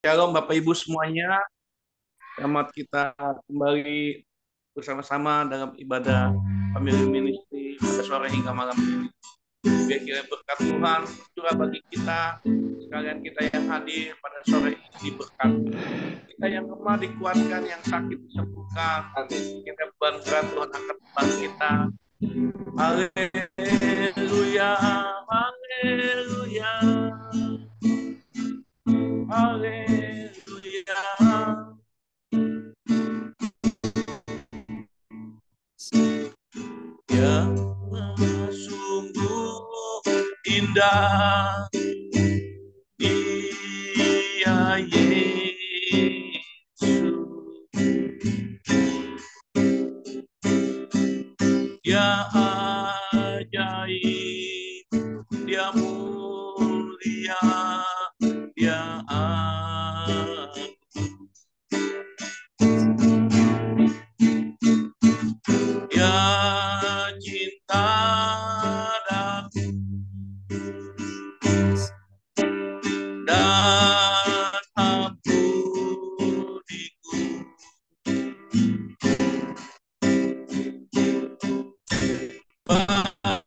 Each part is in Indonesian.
Shalom Bapak Ibu semuanya, selamat kita kembali bersama-sama dalam ibadah Family Ministry pada sore hingga malam ini. Biar kira berkat Tuhan curah bagi kita, sekalian kita yang hadir pada sore ini berkat. Kita yang lemah dikuatkan, yang sakit disembuhkan. Kita beban berat Tuhan angkat beban kita. Haleluya, haleluya, haleluya. Yang sungguh indah Dia Yesus, Dia ajaib, Dia mulia, Dia agung. Dia cinta dan ampudiku. Bahkan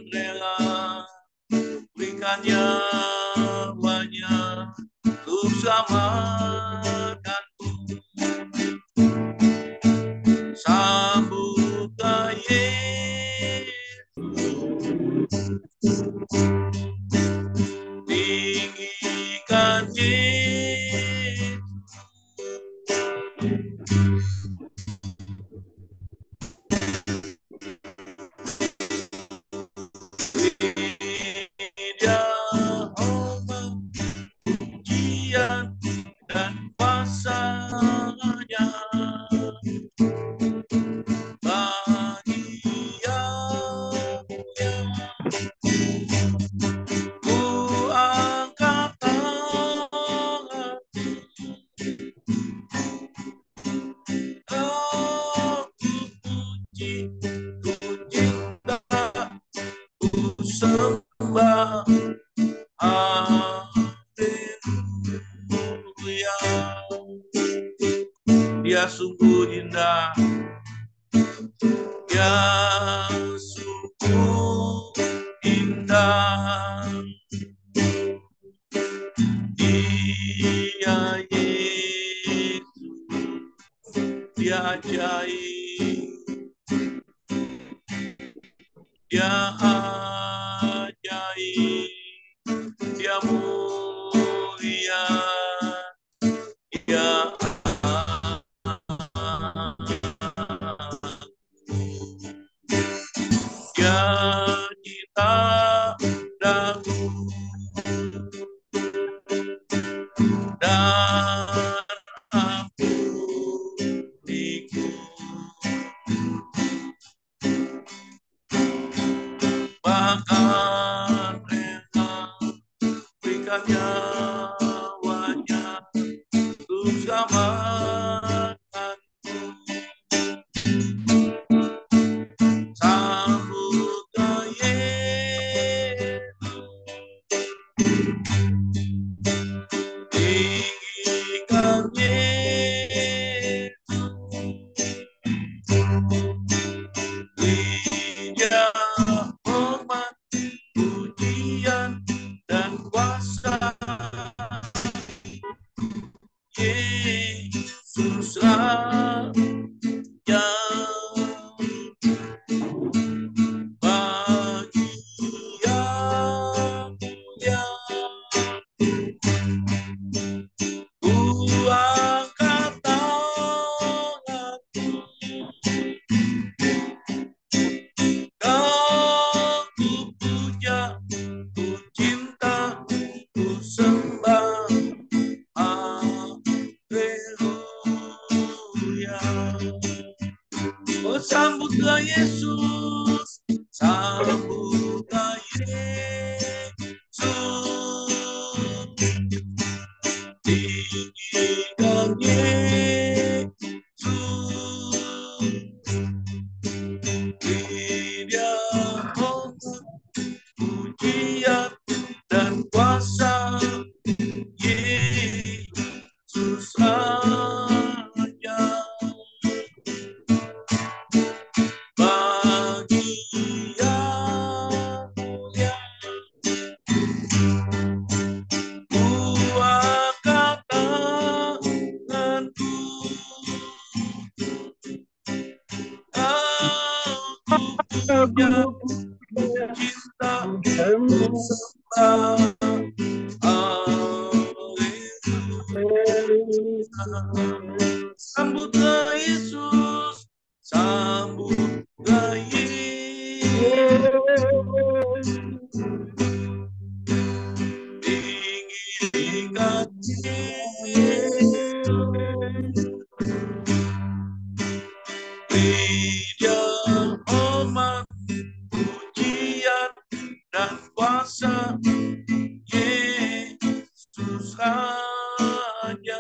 rela berikan nyawanya untuk selamatkanku. Sambutlah Yesus, tinggikan Yesus, Dia hormat, pujian dan kuasanya bagi yang mulia. Ku angkat tangan, aku puji, ku cinta, ku sembah. Haleluya. Dia sungguh indah, Dia sungguh indah, Dia Yesus, Dia ajaib, Dia ajaib, Dia mulia, Dia Dia cinta dan ampudiku. Bahkan rela berikan nyawanya untuk selamatkanku. Sambutlah Yesus, tinggikan Yesus, Dia hormat, pujian dan kuasa. Yesus Raja bagi yang mulia. Ku angkat tanganku, dan ku puja, ku cinta, ku sembah. Haleluya. Oh, sambutlah Yesus, sambutlah Yesus, tinggikan Yesus, Dia hormat, pujian dan kuasa. Sambutlah Yesus, sambutlah Yesus. Tinggikan Dia hormat, pujian dan kuasa Yesus Raja.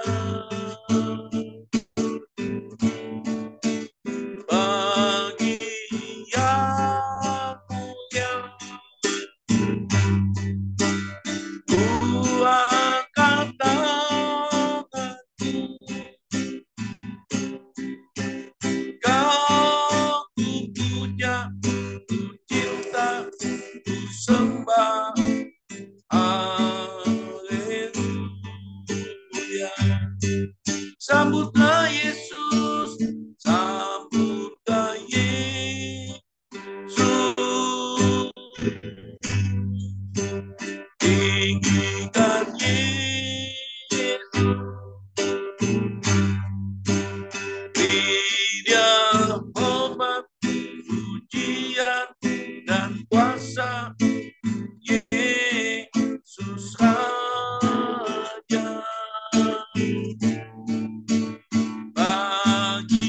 Bagi yang mulia, ku angkat tanganku, kau ku puja, ku cinta, ku sembah. Haleluya. Sambutlah Yesus, sambutlah Yesus. Tinggikan Yesus. Dia hormat, pujian dan kuasa Yesus Raja. Bagi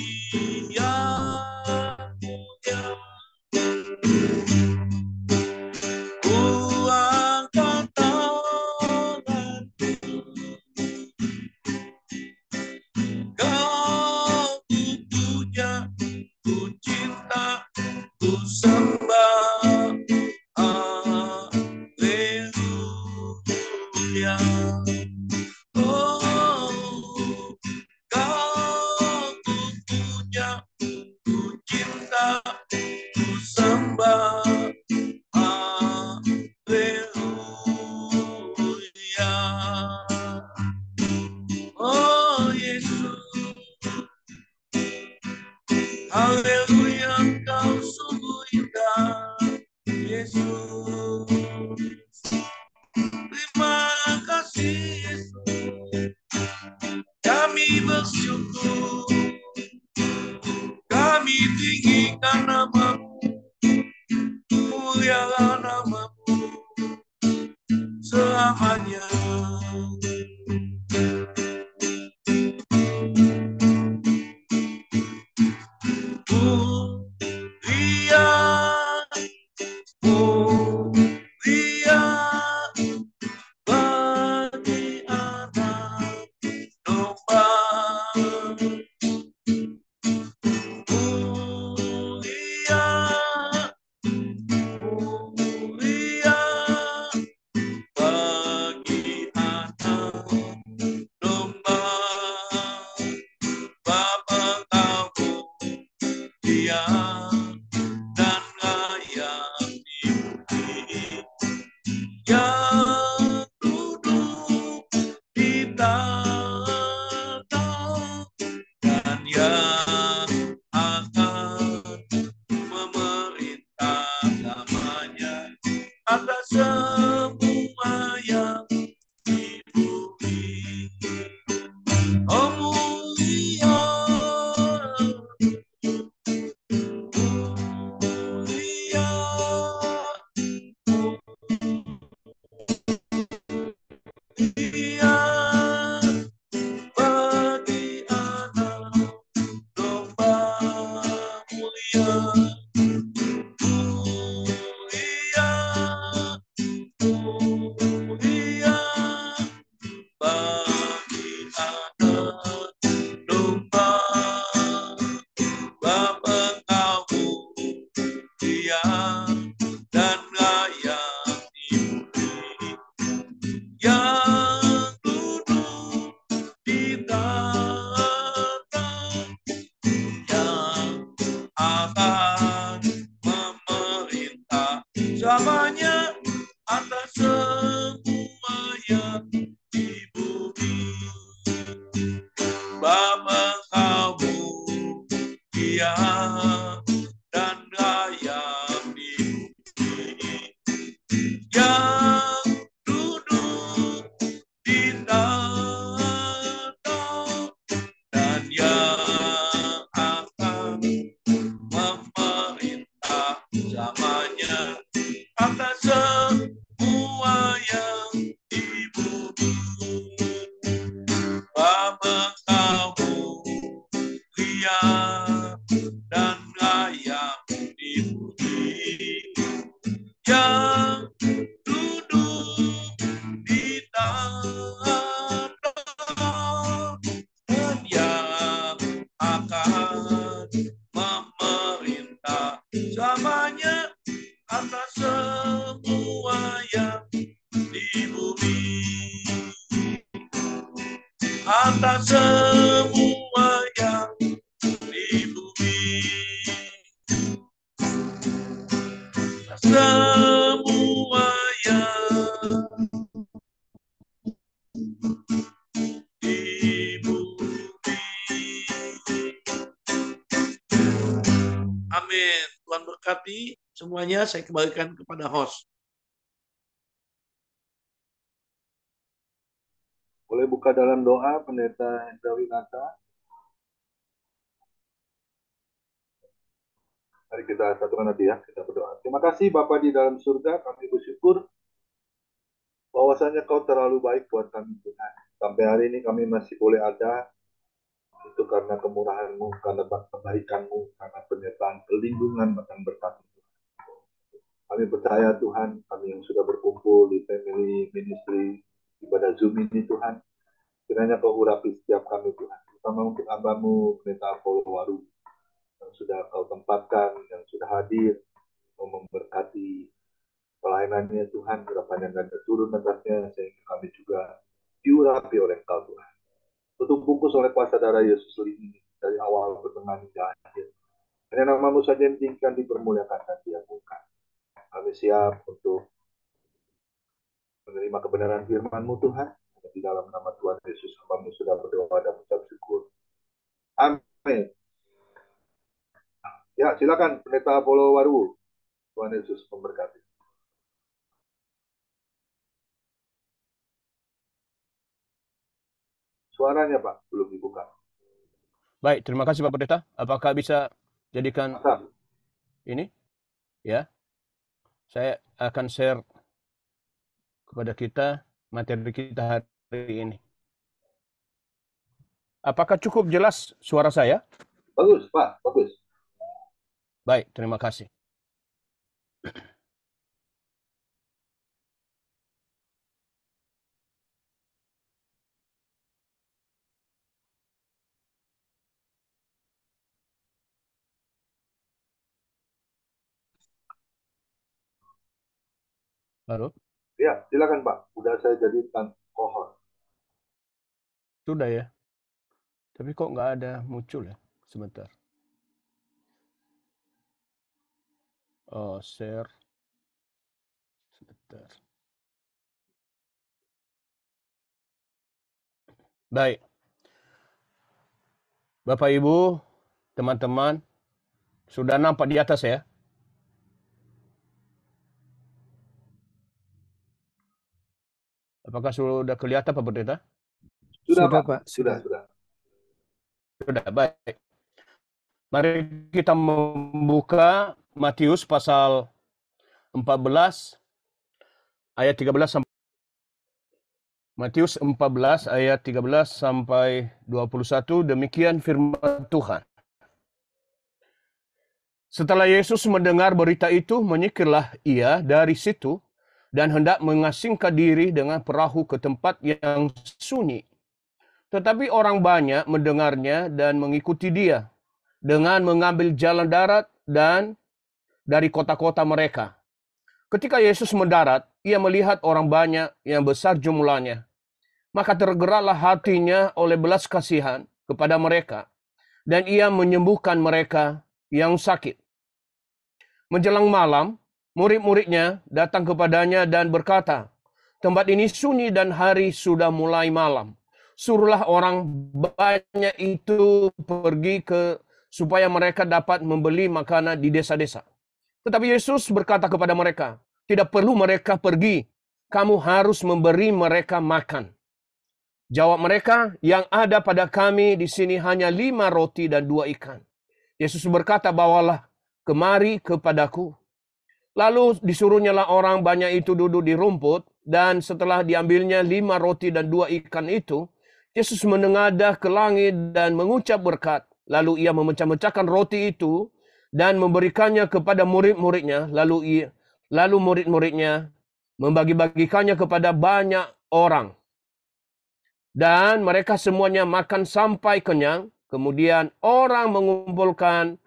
yang mulia, ku angkat tanganku, kau ku puja, ku cinta, ku sembah. Haleluya. Oh, kau ku puja, ku cinta, ku sembah. Haleluya. Oh Yesus, haleluya, Engkau sungguh indah, Yesus. Terima kasih Yesus, kami bersyukur, kami tinggikan nama-Mu, mulialah nama-Mu selamanya. Mulia bagi anak domba. Mulia, mulia bagi anak domba. Bapa Kamu Dia dan layak dipuji, yang duduk di tahta dan yang akan memerintah namanya atas semua yang di bumi. Oh mulia, mulia, mulia bagi anak domba. Mulia, mulia, mulia bagi anak domba. Bapa Kamu Dia dan layak dipuji, yang atas semua yang di bumi, atas semua yang di bumi. Amin. Tuhan berkati semuanya. Saya kembalikan kepada host. Boleh buka dalam doa, Pendeta Hendra Winata. Mari kita satukan hati ya, kita berdoa. Terima kasih Bapa di dalam surga, kami bersyukur bahwasanya Kau terlalu baik buat kami Tuhan. Sampai hari ini kami masih boleh ada, itu karena kemurahan-Mu, karena kebaikan-Mu, karena penyertaan, perlindungan, bahkan berkat. Kami percaya Tuhan, kami yang sudah berkumpul di family ministry ibadah Zoom ini Tuhan, kiranya Kau urapi setiap kami Tuhan, terutama untuk hamba-Mu, Pendeta Apollo Waru, yang sudah Kau tempatkan, yang sudah hadir, Kau memberkati pelayanannya Tuhan, harapannya ganda turun atasnya, sehingga kami juga diurapi oleh Kau Tuhan. Untuk bungkus oleh kuasa darah Yesus ini, dari awal pertengahan hingga akhir. Hanya nama-Mu saja yang ditinggikan, dipermuliakan dan diagungkan. Kami siap untuk menerima kebenaran firman-Mu Tuhan. Di dalam nama Tuhan Yesus, hamba-Mu sudah berdoa dan mengucap syukur. Amin. Ya, silakan Pendeta Apollo Waru. Tuhan Yesus memberkati. Suaranya Pak, belum dibuka. Baik, terima kasih Pak Pendeta. Apakah bisa jadikan Masa? ini? Ya, saya akan share kepada kita materi kita hari ini. Apakah cukup jelas suara saya? Bagus Pak, bagus. Baik, terima kasih. Halo? Ya, silakan Pak. Udah saya jadikan kohor. Sudah ya. Tapi kok nggak ada muncul ya? Sebentar. Oh, share. Sebentar. Baik. Bapak Ibu, teman-teman, sudah nampak di atas ya? Apakah sudah kelihatan Pak Pendeta? Sudah Pak. Sudah. Sudah, baik. Mari kita membuka Matius pasal 14 ayat 13 sampai Matius 14 ayat 13 sampai 21. Demikian firman Tuhan. Setelah Yesus mendengar berita itu, menyingkirlah ia dari situ dan hendak mengasingkan diri dengan perahu ke tempat yang sunyi. Tetapi orang banyak mendengarnya dan mengikuti dia dengan mengambil jalan darat dan dari kota-kota mereka. Ketika Yesus mendarat, ia melihat orang banyak yang besar jumlahnya. Maka tergeraklah hatinya oleh belas kasihan kepada mereka, dan ia menyembuhkan mereka yang sakit. Menjelang malam, murid-muridnya datang kepadanya dan berkata, "Tempat ini sunyi dan hari sudah mulai malam. Suruhlah orang banyak itu pergi supaya mereka dapat membeli makanan di desa-desa." Tetapi Yesus berkata kepada mereka, "Tidak perlu mereka pergi. Kamu harus memberi mereka makan." Jawab mereka, "Yang ada pada kami di sini hanya 5 roti dan 2 ikan." Yesus berkata, "Bawalah kemari kepadaku." Lalu disuruhnyalah orang banyak itu duduk di rumput, dan setelah diambilnya 5 roti dan 2 ikan itu, Yesus menengadah ke langit dan mengucap berkat. Lalu ia memecah-mecahkan roti itu dan memberikannya kepada murid-muridnya. Lalu murid-muridnya membagi-bagikannya kepada banyak orang. Dan mereka semuanya makan sampai kenyang. Kemudian orang mengumpulkan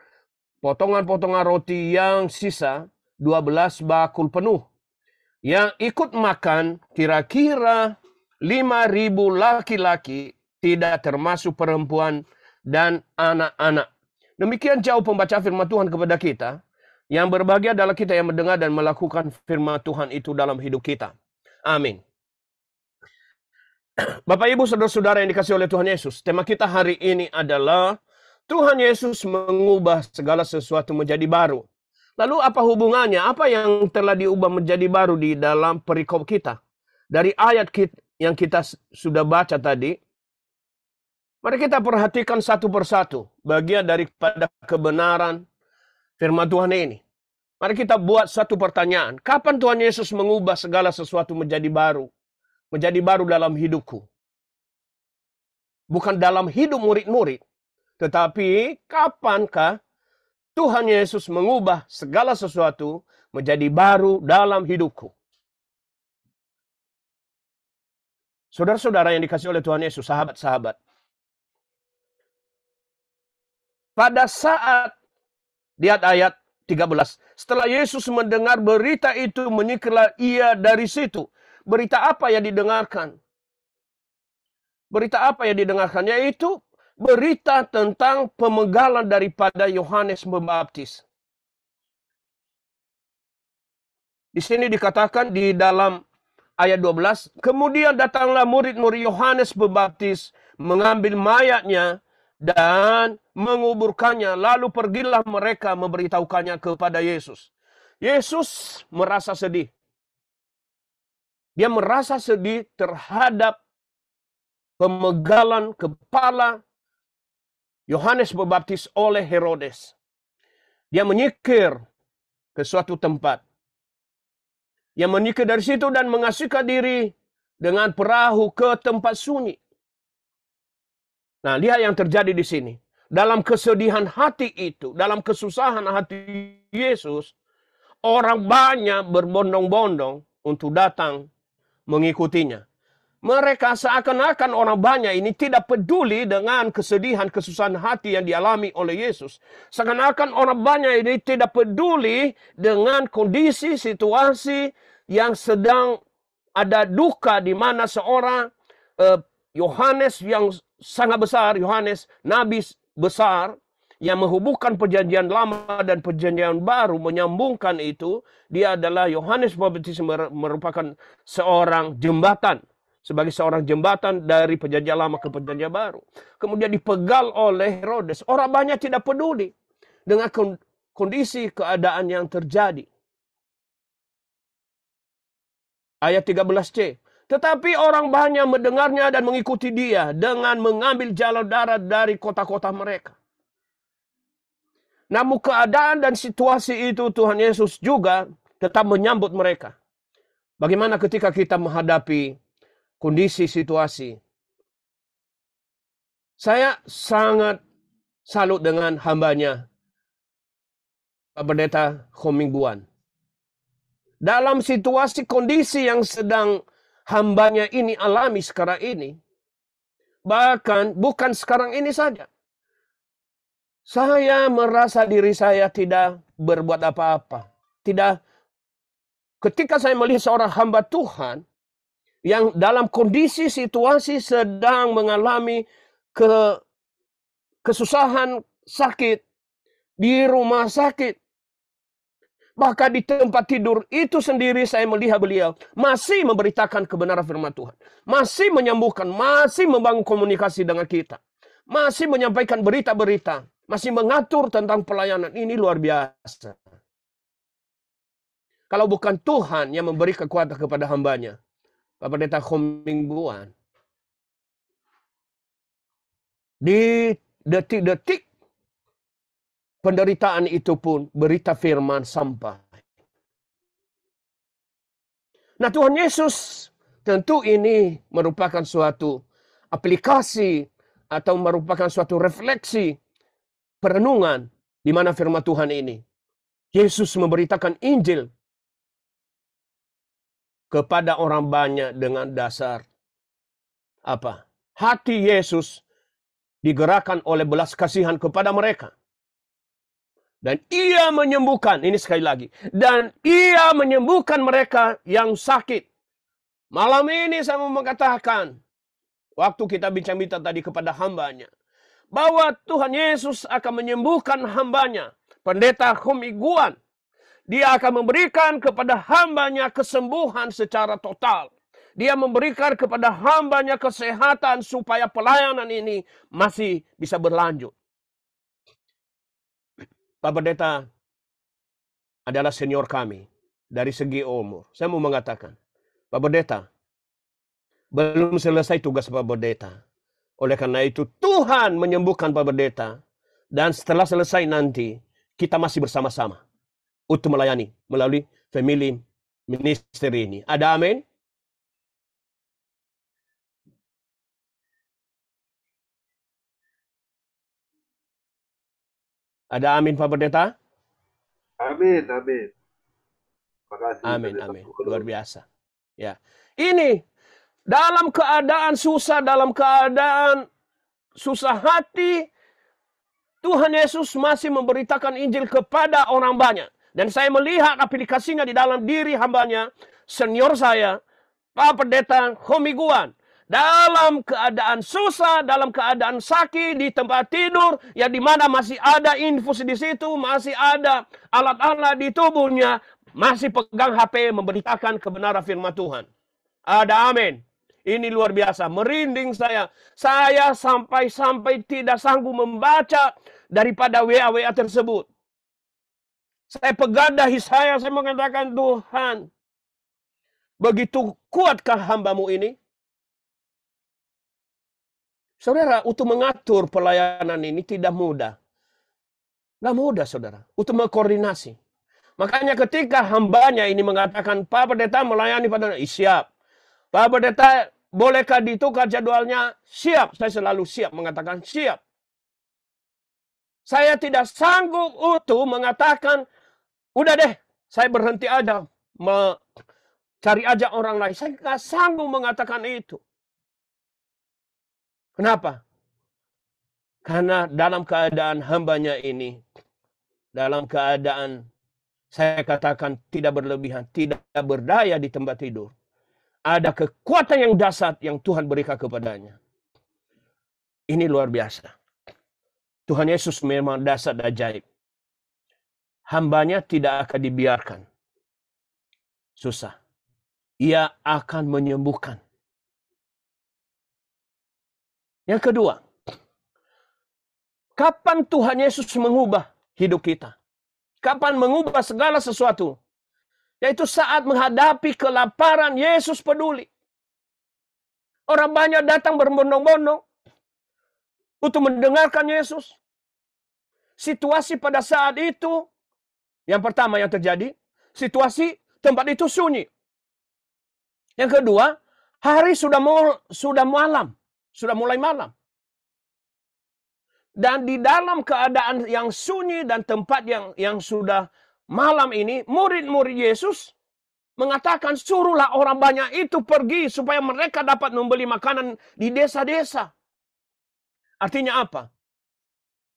potongan-potongan roti yang sisa, 12 bakul penuh. Yang ikut makan kira-kira 5.000 laki-laki tidak termasuk perempuan dan anak-anak. Demikian jauh pembaca firman Tuhan kepada kita. Yang berbahagia adalah kita yang mendengar dan melakukan firman Tuhan itu dalam hidup kita. Amin. Bapak, Ibu, saudara-saudara yang dikasihi oleh Tuhan Yesus, tema kita hari ini adalah Tuhan Yesus mengubah segala sesuatu menjadi baru. Lalu apa hubungannya? Apa yang telah diubah menjadi baru di dalam perikop kita? Dari ayat yang kita sudah baca tadi, mari kita perhatikan satu persatu bagian daripada kebenaran firman Tuhan ini. Mari kita buat satu pertanyaan. Kapan Tuhan Yesus mengubah segala sesuatu menjadi baru? Menjadi baru dalam hidupku. Bukan dalam hidup murid-murid. Tetapi kapankah Tuhan Yesus mengubah segala sesuatu menjadi baru dalam hidupku? Saudara-saudara yang dikasihi oleh Tuhan Yesus, sahabat-sahabat. Pada saat, lihat ayat 13. Setelah Yesus mendengar berita itu, menyingkirlah ia dari situ. Berita apa yang didengarkan? Berita apa yang didengarkan? Yaitu berita tentang pemegalan daripada Yohanes Pembaptis. Di sini dikatakan di dalam ayat 12, kemudian datanglah murid-murid Yohanes Pembaptis mengambil mayatnya dan menguburkannya. Lalu pergilah mereka memberitahukannya kepada Yesus. Yesus merasa sedih. Dia merasa sedih terhadap pemegalan kepala Yohanes Pembaptis oleh Herodes. Dia menyingkir ke suatu tempat. Dia menyingkir dari situ dan mengasihkan diri dengan perahu ke tempat sunyi. Nah, lihat yang terjadi di sini. Dalam kesedihan hati itu, dalam kesusahan hati Yesus, orang banyak berbondong-bondong untuk datang mengikutinya. Mereka seakan-akan orang banyak ini tidak peduli dengan kesedihan, kesusahan hati yang dialami oleh Yesus. Seakan-akan orang banyak ini tidak peduli dengan kondisi, situasi yang sedang ada duka di mana seorang Yohanes yang sangat besar, Yohanes, nabi besar, yang menghubungkan perjanjian lama dan perjanjian baru, menyambungkan itu, dia adalah Yohanes Pembaptis, merupakan seorang jembatan. Sebagai seorang jembatan dari perjanjian lama ke perjanjian baru. Kemudian dipegal oleh Herodes. Orang banyak tidak peduli dengan kondisi keadaan yang terjadi. Ayat 13c. Tetapi orang banyak mendengarnya dan mengikuti dia dengan mengambil jalan darat dari kota-kota mereka. Namun keadaan dan situasi itu Tuhan Yesus juga tetap menyambut mereka. Bagaimana ketika kita menghadapi kondisi situasi? Saya sangat salut dengan hambanya, Pak Pendeta Koming Buan. Dalam situasi kondisi yang sedang hambanya ini alami sekarang ini, bahkan bukan sekarang ini saja, saya merasa diri saya tidak berbuat apa-apa. Ketika saya melihat seorang hamba Tuhan yang dalam kondisi situasi sedang mengalami kesusahan, sakit, di rumah sakit, bahkan di tempat tidur itu sendiri saya melihat beliau masih memberitakan kebenaran firman Tuhan. Masih menyembuhkan, masih membangun komunikasi dengan kita. Masih menyampaikan berita-berita. Masih mengatur tentang pelayanan. Ini luar biasa. Kalau bukan Tuhan yang memberi kekuatan kepada hambanya, Pak Pendeta Koming Buan, di detik-detik penderitaan itu pun berita firman sampai. Nah, Tuhan Yesus tentu ini merupakan suatu aplikasi atau merupakan suatu refleksi perenungan di mana firman Tuhan ini. Yesus memberitakan Injil kepada orang banyak dengan dasar apa? Hati Yesus digerakkan oleh belas kasihan kepada mereka. Dan ia menyembuhkan, ini sekali lagi, dan ia menyembuhkan mereka yang sakit. Malam ini saya mau mengatakan, waktu kita bincang-bincang tadi kepada hambanya, bahwa Tuhan Yesus akan menyembuhkan hambanya, pendeta Homiguan. Dia akan memberikan kepada hambanya kesembuhan secara total. Dia memberikan kepada hambanya kesehatan supaya pelayanan ini masih bisa berlanjut. Pak Pendeta adalah senior kami dari segi umur. Saya mau mengatakan, Pak Pendeta, belum selesai tugas Pak Pendeta. Oleh karena itu, Tuhan menyembuhkan Pak Pendeta. Dan setelah selesai nanti, kita masih bersama-sama untuk melayani melalui family ministry ini. Ada amin? Ada amin Pak Pendeta? Amin, amin. Terima kasih. Amin, amin. Luar biasa. Ya. Ini dalam keadaan susah, dalam keadaan susah hati, Tuhan Yesus masih memberitakan Injil kepada orang banyak. Dan saya melihat aplikasinya di dalam diri hambanya, senior saya, Pak Pendeta Homiguan. Dalam keadaan susah, dalam keadaan sakit, di tempat tidur, yang dimana masih ada infus di situ, masih ada alat-alat di tubuhnya, masih pegang HP memberitakan kebenaran firman Tuhan. Ada amin. Ini luar biasa, merinding saya. Saya sampai tidak sanggup membaca daripada WA-WA tersebut. Saya pegang dahi saya mengatakan, Tuhan, begitu kuatkah hambamu ini? Saudara, untuk mengatur pelayanan ini tidak mudah. Tidak mudah, saudara. Untuk mengkoordinasi. Makanya ketika hambanya ini mengatakan, Pak Pendeta melayani pada siap. Pak Pendeta, bolehkah ditukar jadwalnya? Siap. Saya selalu siap mengatakan siap. Saya tidak sanggup untuk mengatakan, udah deh, saya berhenti aja. Cari aja orang lain. Saya tidak sanggup mengatakan itu. Kenapa? Karena dalam keadaan hambanya ini, dalam keadaan saya katakan tidak berlebihan, tidak berdaya di tempat tidur. Ada kekuatan yang dahsyat yang Tuhan berikan kepadanya. Ini luar biasa. Tuhan Yesus memang dahsyat ajaib. Hambanya tidak akan dibiarkan susah. Ia akan menyembuhkan. Yang kedua, kapan Tuhan Yesus mengubah hidup kita? Kapan mengubah segala sesuatu? Yaitu saat menghadapi kelaparan, Yesus peduli. Orang banyak datang berbondong-bondong untuk mendengarkan Yesus. Situasi pada saat itu, yang pertama yang terjadi, situasi tempat itu sunyi. Yang kedua, hari sudah malam. Sudah mulai malam. Dan di dalam keadaan yang sunyi dan tempat yang sudah malam ini, murid-murid Yesus mengatakan, suruhlah orang banyak itu pergi supaya mereka dapat membeli makanan di desa-desa. Artinya apa?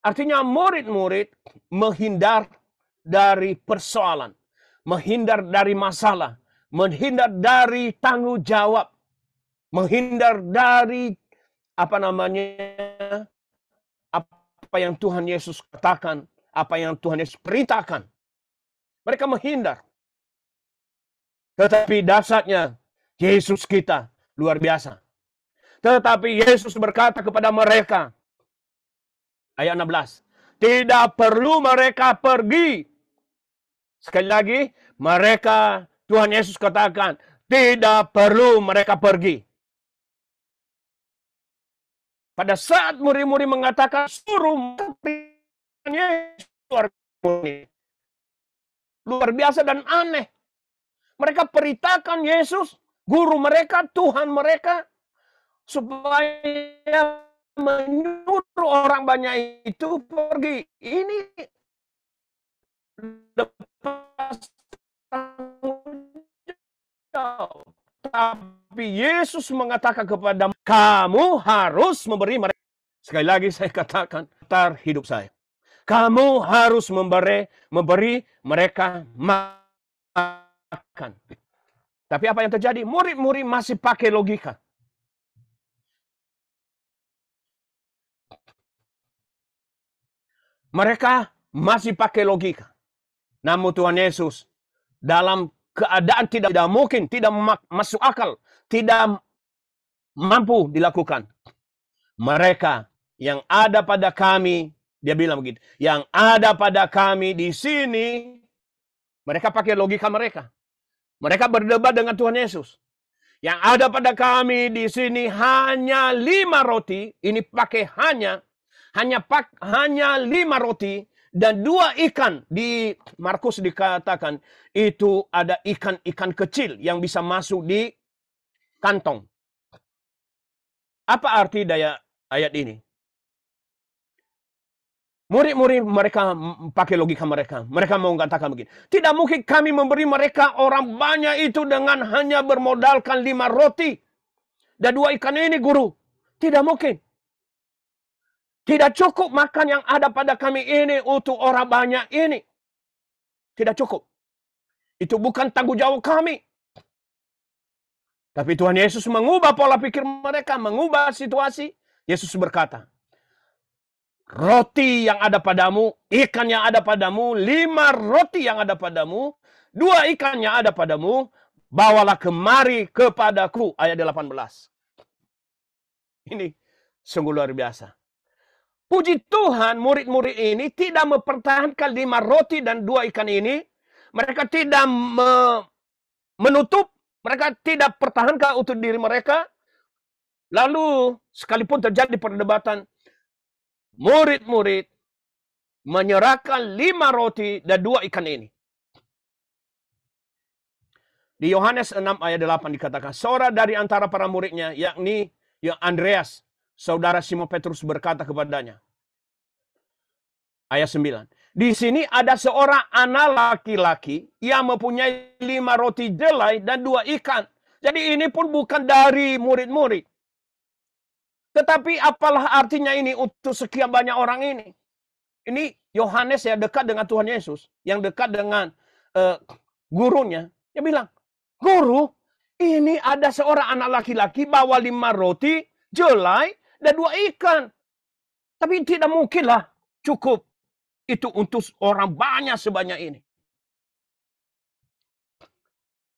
Artinya murid-murid menghindar dari persoalan, menghindar dari masalah, menghindar dari tanggung jawab, menghindar dari apa yang Tuhan Yesus katakan, apa yang Tuhan Yesus perintahkan. Mereka menghindar. Tetapi dasarnya Yesus kita luar biasa. Tetapi Yesus berkata kepada mereka, ayat 16, tidak perlu mereka pergi. Sekali lagi, Tuhan Yesus katakan, tidak perlu mereka pergi. Pada saat murid-murid mengatakan suruh luar biasa dan aneh. Mereka perintahkan Yesus, guru mereka, Tuhan mereka, supaya menyuruh orang banyak itu pergi. Ini lepas tanggung jawab. Tapi Yesus mengatakan kepada kamu harus memberi mereka. Sekali lagi saya katakan, hidup saya. Kamu harus memberi mereka makan. Tapi apa yang terjadi? Murid-murid masih pakai logika. Mereka masih pakai logika. Namun Tuhan Yesus dalam keadaan tidak mungkin, tidak masuk akal, tidak mampu dilakukan. Mereka yang ada pada kami, dia bilang begitu, yang ada pada kami di sini, mereka pakai logika mereka. Mereka berdebat dengan Tuhan Yesus. Yang ada pada kami di sini hanya 5 roti. Ini pakai hanya 5 roti dan 2 ikan. Di Markus dikatakan itu ada ikan-ikan kecil yang bisa masuk di kantong. Apa arti ayat ini? Murid-murid mereka pakai logika mereka. Mereka mau mengatakan begini. Tidak mungkin kami memberi mereka orang banyak itu dengan hanya bermodalkan 5 roti. Dan 2 ikan ini, guru. Tidak mungkin. Tidak cukup makan yang ada pada kami ini untuk orang banyak ini. Tidak cukup. Itu bukan tanggung jawab kami. Tapi Tuhan Yesus mengubah pola pikir mereka. Mengubah situasi. Yesus berkata, roti yang ada padamu, ikan yang ada padamu, 5 roti yang ada padamu, 2 ikan yang ada padamu, bawalah kemari kepadaku. Ayat 18. Ini sungguh luar biasa. Puji Tuhan, murid-murid ini tidak mempertahankan 5 roti dan 2 ikan ini. Mereka tidak menutup, mereka tidak pertahankan untuk diri mereka. Lalu sekalipun terjadi perdebatan, murid-murid menyerahkan 5 roti dan 2 ikan ini. Di Yohanes 6 ayat 8 dikatakan, seorang dari antara para muridnya, yakni Andreas, saudara Simon Petrus berkata kepadanya. Ayat 9. Di sini ada seorang anak laki-laki yang mempunyai 5 roti jelai dan 2 ikan. Jadi ini pun bukan dari murid-murid. Tetapi apalah artinya ini untuk sekian banyak orang ini? Ini Yohanes yang dekat dengan Tuhan Yesus, yang dekat dengan gurunya. Dia bilang, guru, ini ada seorang anak laki-laki bawa 5 roti, jelai, dan 2 ikan. Tapi tidak mungkinlah cukup itu untuk orang banyak sebanyak ini.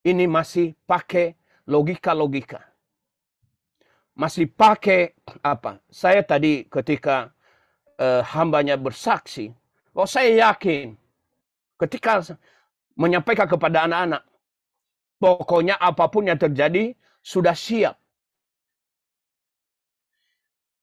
Ini masih pakai logika-logika. Masih pakai apa? Saya tadi ketika hambanya bersaksi, bahwa saya yakin ketika menyampaikan kepada anak-anak, pokoknya apapun yang terjadi sudah siap.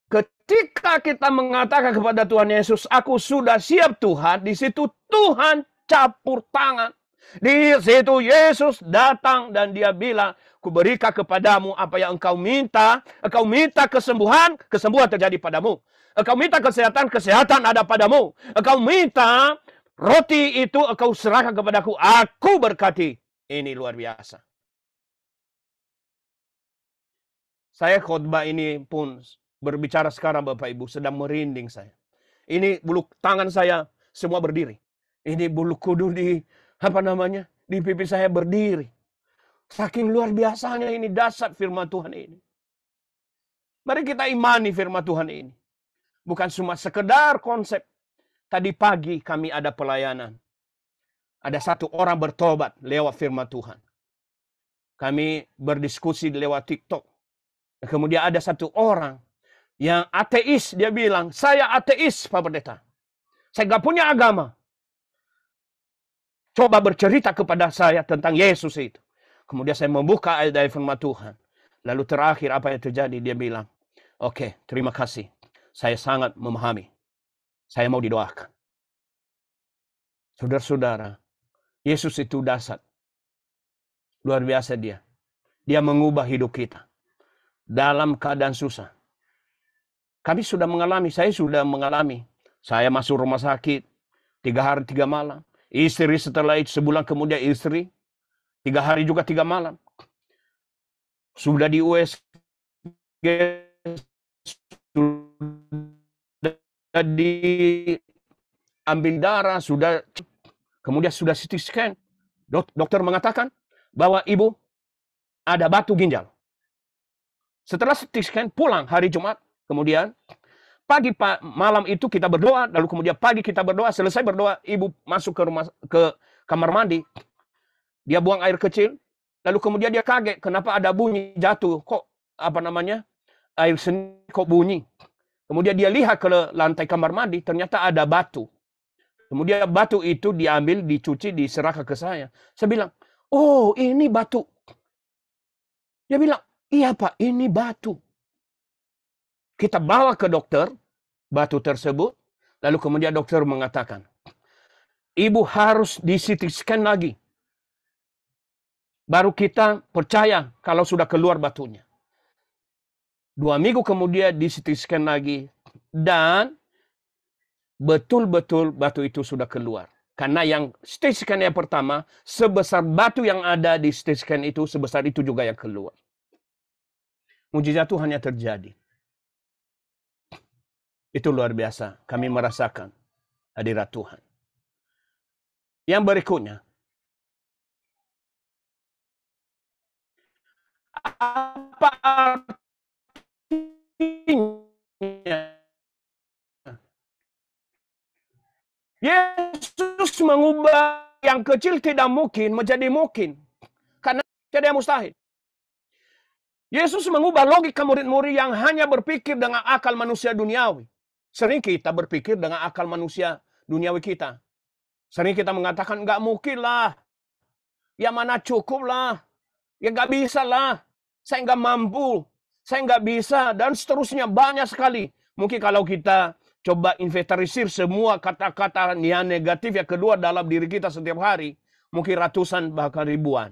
Ketika kita mengatakan kepada Tuhan Yesus, aku sudah siap Tuhan, di situ Tuhan campur tangan. Di situ Yesus datang dan dia bilang, kuberikan kepadamu apa yang engkau minta. Engkau minta kesembuhan, kesembuhan terjadi padamu. Engkau minta kesehatan, kesehatan ada padamu. Engkau minta roti itu engkau serahkan kepadaku. Aku berkati. Ini luar biasa. Saya khotbah ini pun berbicara sekarang Bapak Ibu, sedang merinding saya. Ini bulu tangan saya semua berdiri. Ini bulu kudu di di pipi saya berdiri. Saking luar biasanya ini dahsyat firman Tuhan ini. Mari kita imani firman Tuhan ini. Bukan cuma sekedar konsep. Tadi pagi kami ada pelayanan. Ada satu orang bertobat lewat firman Tuhan. Kami berdiskusi lewat TikTok. Kemudian ada satu orang yang ateis, dia bilang, saya ateis Pak Pendeta. Saya nggak punya agama. Coba bercerita kepada saya tentang Yesus itu. Kemudian saya membuka ayat firman Tuhan. Lalu terakhir apa yang terjadi? Dia bilang, oke, terima kasih. Saya sangat memahami. Saya mau didoakan. Saudara-saudara, Yesus itu dahsyat. Luar biasa dia. Dia mengubah hidup kita. Dalam keadaan susah. Kami sudah mengalami, saya sudah mengalami. Saya masuk rumah sakit, 3 hari 3 malam. Istri setelah itu sebulan kemudian istri. 3 hari juga 3 malam. Sudah di USG, sudah diambil darah, kemudian sudah CT scan. Dokter mengatakan bahwa ibu ada batu ginjal. Setelah CT scan pulang hari Jumat, kemudian malam itu kita berdoa, lalu kemudian pagi kita berdoa, selesai berdoa, ibu masuk ke kamar mandi. Dia buang air kecil, lalu kemudian dia kaget, kenapa ada bunyi jatuh? Kok air seni kok bunyi? Kemudian dia lihat ke lantai kamar mandi, ternyata ada batu. Kemudian batu itu diambil, dicuci, diserahkan ke saya. Saya bilang, oh ini batu. Dia bilang, iya Pak, ini batu. Kita bawa ke dokter, batu tersebut. Lalu kemudian dokter mengatakan, ibu harus di CT scan lagi. Baru kita percaya kalau sudah keluar batunya. 2 minggu kemudian di CT scan lagi. Dan betul-betul batu itu sudah keluar. Karena yang CT scan yang pertama, sebesar batu yang ada di CT scan itu, sebesar itu juga yang keluar. Mujizat Tuhan yang terjadi. Itu luar biasa. Kami merasakan hadirat Tuhan. Yang berikutnya. Apa artinya? Yesus mengubah yang kecil tidak mungkin menjadi mungkin. Karena tidak mustahil. Yesus mengubah logika murid-murid yang hanya berpikir dengan akal manusia duniawi. Sering kita berpikir dengan akal manusia duniawi kita. Sering kita mengatakan, nggak mungkin lah. Ya mana cukup lah. Ya nggak bisa lah. Saya nggak mampu. Saya nggak bisa. Dan seterusnya banyak sekali. Mungkin kalau kita coba inventarisir semua kata-kata yang negatif yang kedua dalam diri kita setiap hari. Mungkin ratusan bahkan ribuan.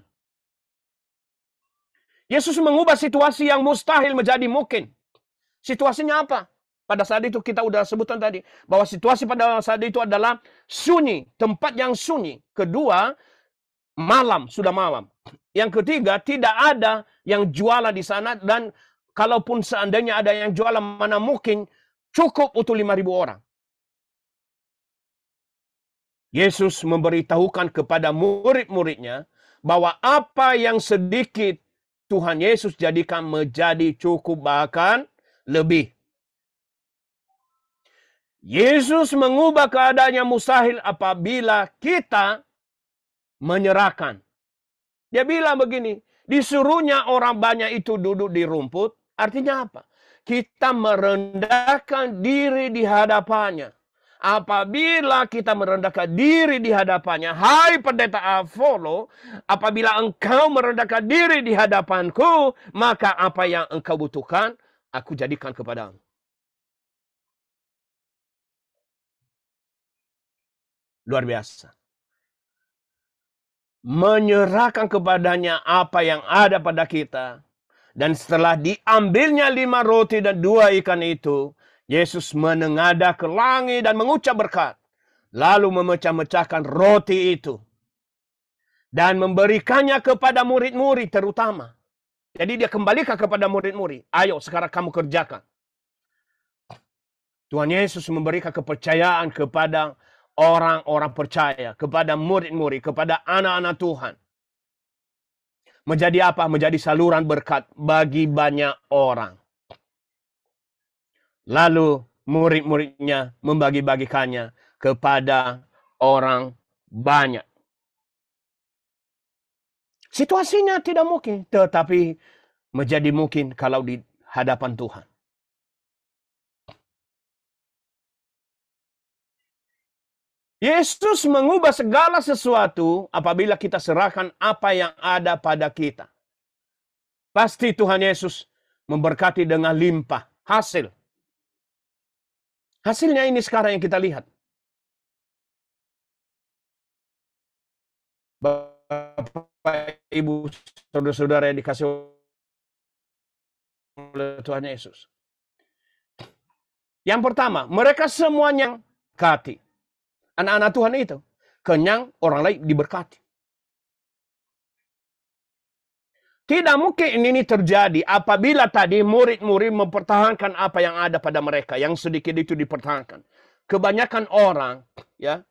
Yesus mengubah situasi yang mustahil menjadi mungkin. Situasinya apa? Pada saat itu kita udah sebutkan tadi. Bahwa situasi pada saat itu adalah sunyi. Tempat yang sunyi. Kedua, malam. Sudah malam. Yang ketiga, tidak ada yang jualan di sana. Dan kalaupun seandainya ada yang jualan, mana mungkin cukup untuk 5.000 orang. Yesus memberitahukan kepada murid-muridnya bahwa apa yang sedikit Tuhan Yesus jadikan menjadi cukup bahkan lebih. Yesus mengubah keadaan yang mustahil apabila kita menyerahkan. Dia bilang begini, disuruhnya orang banyak itu duduk di rumput, artinya apa? Kita merendahkan diri di hadapannya. Apabila kita merendahkan diri di hadapannya, hai pendeta Apollo, apabila engkau merendahkan diri di hadapanku, maka apa yang engkau butuhkan, aku jadikan kepadamu. Luar biasa. Menyerahkan kepadanya apa yang ada pada kita. Dan setelah diambilnya 5 roti dan 2 ikan itu, Yesus menengadah ke langit dan mengucap berkat. Lalu memecah-mecahkan roti itu. Dan memberikannya kepada murid-murid terutama. Jadi dia kembalikan kepada murid-murid. Ayo sekarang kamu kerjakan. Tuhan Yesus memberikan kepercayaan kepada orang-orang percaya, kepada murid-murid, kepada anak-anak Tuhan. Menjadi apa? Menjadi saluran berkat bagi banyak orang. Lalu murid-muridnya membagi-bagikannya kepada orang banyak. Situasinya tidak mungkin, tetapi menjadi mungkin kalau di hadapan Tuhan. Yesus mengubah segala sesuatu apabila kita serahkan apa yang ada pada kita. Pasti Tuhan Yesus memberkati dengan limpah hasil. Hasilnya ini sekarang yang kita lihat. Bapak, Ibu, saudara-saudara yang dikasih oleh Tuhan Yesus. Yang pertama, mereka semuanya berkati. Anak-anak Tuhan itu kenyang, orang lain diberkati. Tidak mungkin ini terjadi apabila tadi murid-murid mempertahankan apa yang ada pada mereka, yang sedikit itu dipertahankan. Kebanyakan orang, ya,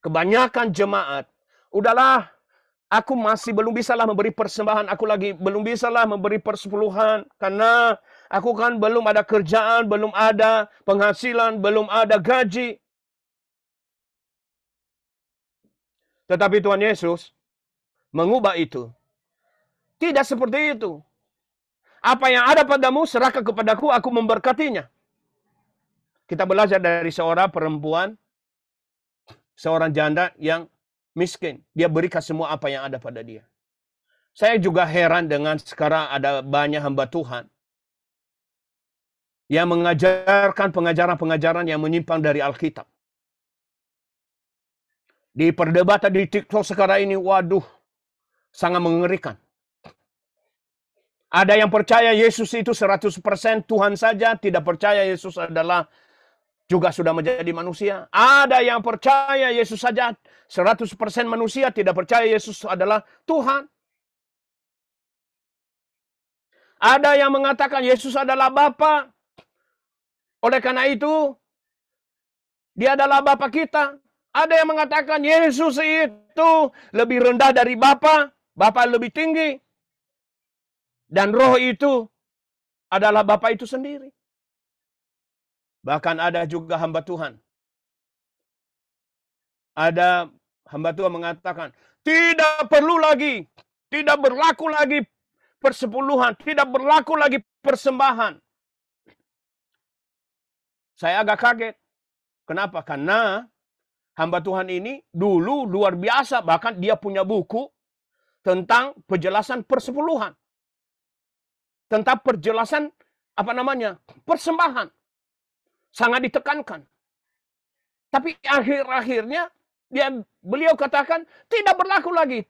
kebanyakan jemaat, udahlah, Aku masih belum bisalah memberi persembahan. Aku lagi belum bisalah memberi persepuluhan. Karena aku kan belum ada kerjaan, belum ada penghasilan, belum ada gaji. Tetapi Tuhan Yesus mengubah itu. Tidak seperti itu. Apa yang ada padamu, serahkan kepadaku, aku memberkatinya. Kita belajar dari seorang perempuan, seorang janda yang miskin. Dia berikan semua apa yang ada pada dia. Saya juga heran dengan sekarang ada banyak hamba Tuhan yang mengajarkan pengajaran-pengajaran yang menyimpang dari Alkitab. Di perdebatan di TikTok sekarang ini, waduh, sangat mengerikan. Ada yang percaya Yesus itu 100% Tuhan saja, tidak percaya Yesus adalah juga sudah menjadi manusia. Ada yang percaya Yesus saja 100% manusia, tidak percaya Yesus adalah Tuhan. Ada yang mengatakan Yesus adalah Bapa. Oleh karena itu, dia adalah Bapa kita. Ada yang mengatakan Yesus itu lebih rendah dari Bapa. Bapa lebih tinggi. Dan Roh itu adalah Bapa itu sendiri. Bahkan ada juga hamba Tuhan. Ada hamba Tuhan mengatakan, tidak perlu lagi, tidak berlaku lagi persepuluhan, tidak berlaku lagi persembahan. Saya agak kaget. Kenapa? Karena hamba Tuhan ini dulu luar biasa, bahkan dia punya buku tentang penjelasan persepuluhan. Tentang penjelasan persembahan. Sangat ditekankan. Tapi akhir-akhirnya beliau katakan tidak berlaku lagi.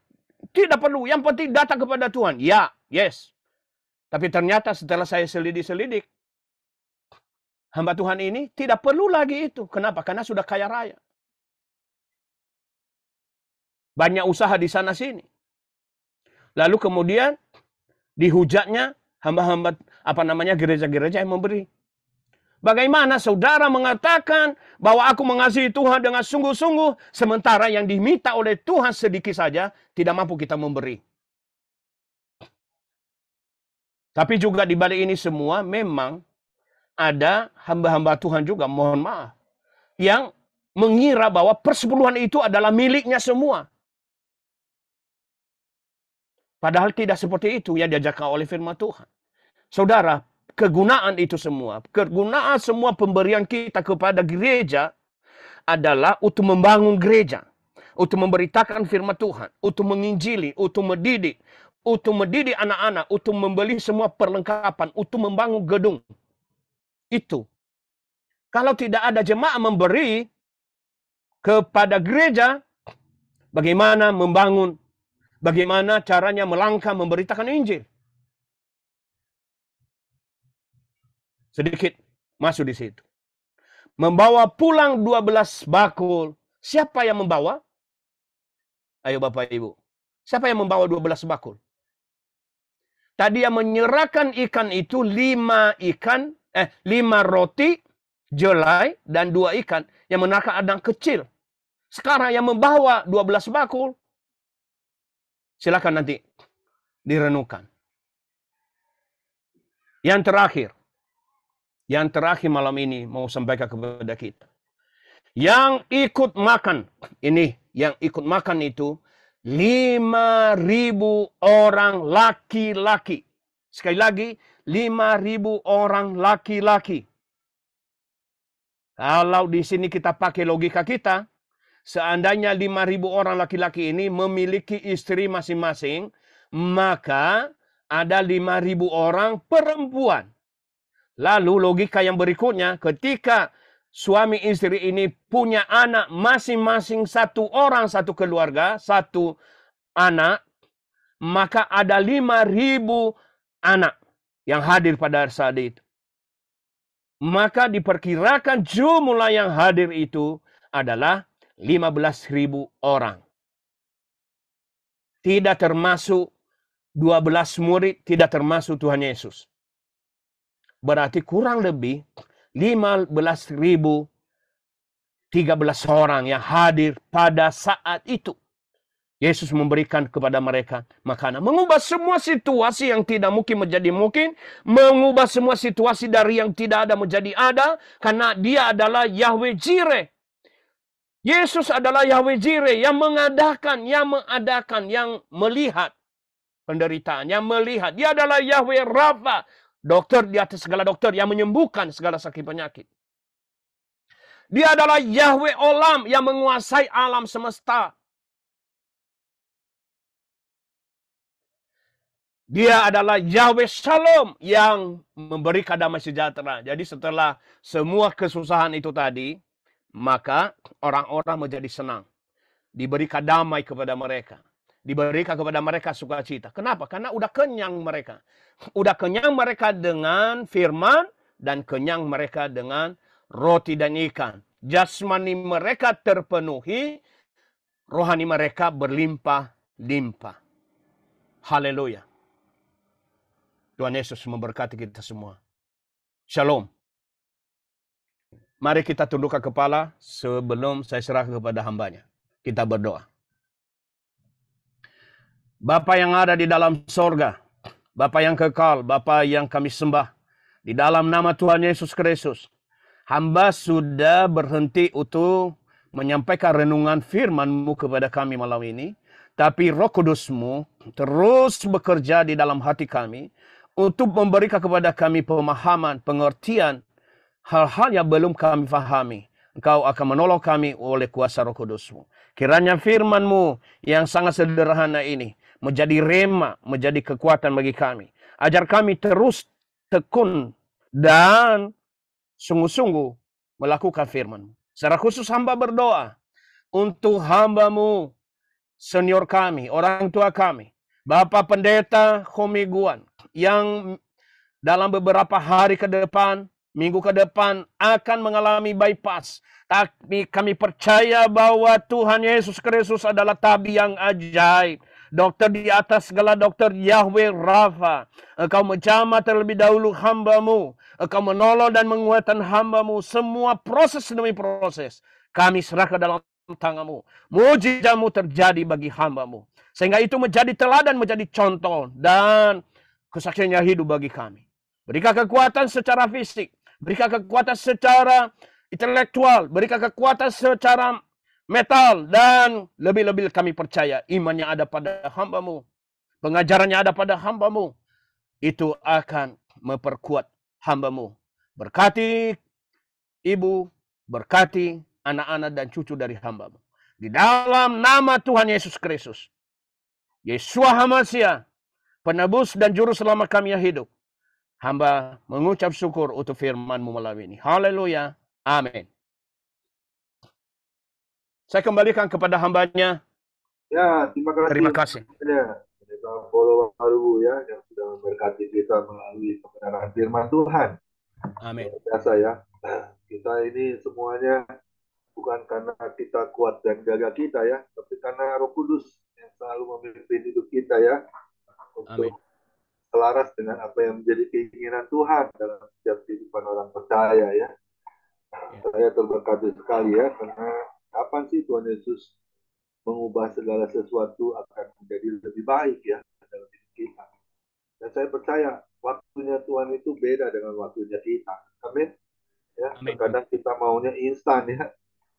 Tidak perlu. Yang penting datang kepada Tuhan. Ya, yes. Tapi ternyata setelah saya selidik-selidik, hamba Tuhan ini tidak perlu lagi itu. Kenapa? Karena sudah kaya raya. Banyak usaha di sana-sini. Lalu kemudian dihujatnya hamba-hamba gereja-gereja yang memberi. Bagaimana saudara mengatakan bahwa aku mengasihi Tuhan dengan sungguh-sungguh, sementara yang diminta oleh Tuhan sedikit saja, tidak mampu kita memberi. Tapi juga di balik ini semua, memang ada hamba-hamba Tuhan juga, mohon maaf, yang mengira bahwa persepuluhan itu adalah miliknya semua. Padahal tidak seperti itu yang diajarkan oleh firman Tuhan. Saudara, kegunaan itu semua, kegunaan semua pemberian kita kepada gereja adalah untuk membangun gereja, untuk memberitakan firman Tuhan, untuk menginjili, untuk mendidik anak-anak, untuk membeli semua perlengkapan, untuk membangun gedung. Itu. Kalau tidak ada jemaah memberi kepada gereja, bagaimana membangun, bagaimana caranya melangkah memberitakan Injil? Sedikit masuk di situ. Membawa pulang 12 bakul. Siapa yang membawa? Ayo Bapak Ibu. Siapa yang membawa 12 bakul? Tadi yang menyerahkan ikan itu 5 roti, jelai, dan 2 ikan. Yang menyerahkan adang kecil. Sekarang yang membawa 12 bakul. Silakan nanti direnungkan. Yang terakhir malam ini mau sampaikan kepada kita. Yang ikut makan. Ini yang ikut makan itu 5.000 orang laki-laki. Sekali lagi 5.000 orang laki-laki. Kalau di sini kita pakai logika kita, seandainya 5.000 orang laki-laki ini memiliki istri masing-masing, maka ada 5.000 orang perempuan. Lalu logika yang berikutnya, ketika suami istri ini punya anak masing-masing 1 orang, 1 keluarga, 1 anak, maka ada 5.000 anak yang hadir pada saat itu. Maka diperkirakan jumlah yang hadir itu adalah 15.000 orang. Tidak termasuk 12 murid, tidak termasuk Tuhan Yesus. Berarti kurang lebih 15.013 orang yang hadir pada saat itu. Yesus memberikan kepada mereka makanan. Mengubah semua situasi yang tidak mungkin menjadi mungkin. Mengubah semua situasi dari yang tidak ada menjadi ada. Karena dia adalah Yahweh Jireh. Yesus adalah Yahweh Jireh yang mengadakan, yang melihat penderitaan, yang melihat. Dia adalah Yahweh Rafa, dokter di atas segala dokter yang menyembuhkan segala sakit penyakit. Dia adalah Yahweh Olam yang menguasai alam semesta. Dia adalah Yahweh Shalom yang memberi damai sejahtera. Jadi setelah semua kesusahan itu tadi, maka orang-orang menjadi senang. Diberikan damai kepada mereka. Diberikan kepada mereka sukacita. Kenapa? Karena udah kenyang mereka. Udah kenyang mereka dengan firman dan kenyang mereka dengan roti dan ikan. Jasmani mereka terpenuhi, rohani mereka berlimpah-limpah. Haleluya. Tuhan Yesus memberkati kita semua. Shalom. Mari kita tundukkan kepala sebelum saya serahkan kepada hambanya. Kita berdoa. Bapa yang ada di dalam sorga, Bapa yang kekal, Bapa yang kami sembah, di dalam nama Tuhan Yesus Kristus, hamba sudah berhenti untuk menyampaikan renungan firman-Mu kepada kami malam ini, tapi Roh Kudus-Mu terus bekerja di dalam hati kami, untuk memberikan kepada kami pemahaman, pengertian, hal-hal yang belum kami fahami. Engkau akan menolong kami oleh kuasa Roh Kudus-Mu. Kiranya firman-Mu yang sangat sederhana ini menjadi rema, menjadi kekuatan bagi kami. Ajar kami terus tekun dan sungguh-sungguh melakukan firman-Mu. Secara khusus hamba berdoa untuk hamba-Mu, senior kami, orang tua kami, Bapak Pendeta Homi Guan, yang dalam beberapa hari ke depan, minggu ke depan akan mengalami bypass. Tapi kami percaya bahwa Tuhan Yesus Kristus adalah tabib yang ajaib. Dokter di atas segala dokter, Yahweh Rafa. Engkau menjamah terlebih dahulu hamba-Mu. Engkau menolong dan menguatkan hamba-Mu. Semua proses demi proses kami serahkan dalam tangan-Mu. Mujizat-Mu terjadi bagi hamba-Mu. Sehingga itu menjadi teladan, menjadi contoh. Dan kesaksiannya hidup bagi kami. Berikan kekuatan secara fisik. Berikan kekuatan secara intelektual. Berikan kekuatan secara mental. Dan lebih-lebih kami percaya iman yang ada pada hamba-Mu. Pengajarannya ada pada hamba-Mu. Itu akan memperkuat hamba-Mu. Berkati ibu, berkati anak-anak dan cucu dari hamba-Mu. Di dalam nama Tuhan Yesus Kristus, Yeshua HaMashiach, penebus dan juru selamat kami yang hidup, hamba mengucap syukur untuk firman-Mu malam ini. Haleluya. Amin. Saya kembalikan kepada hambanya. Ya, terima kasih. Terima kasih. Ya, Pendeta Polo baru ya yang sudah memberkati kita melalui kebenaran firman Tuhan. Amin. Biasa ya. Kita ini semuanya bukan karena kita kuat dan gagah kita ya, tapi karena Roh Kudus yang selalu memimpin hidup kita ya, untuk Amin. selaras dengan apa yang menjadi keinginan Tuhan dalam setiap kehidupan orang percaya ya. Saya terberkati sekali ya, karena kapan sih Tuhan Yesus mengubah segala sesuatu akan menjadi lebih baik ya dalam hidup kita. Dan saya percaya waktunya Tuhan itu beda dengan waktunya kita. Amin. Ya, Amin. terkadang kita maunya instan ya.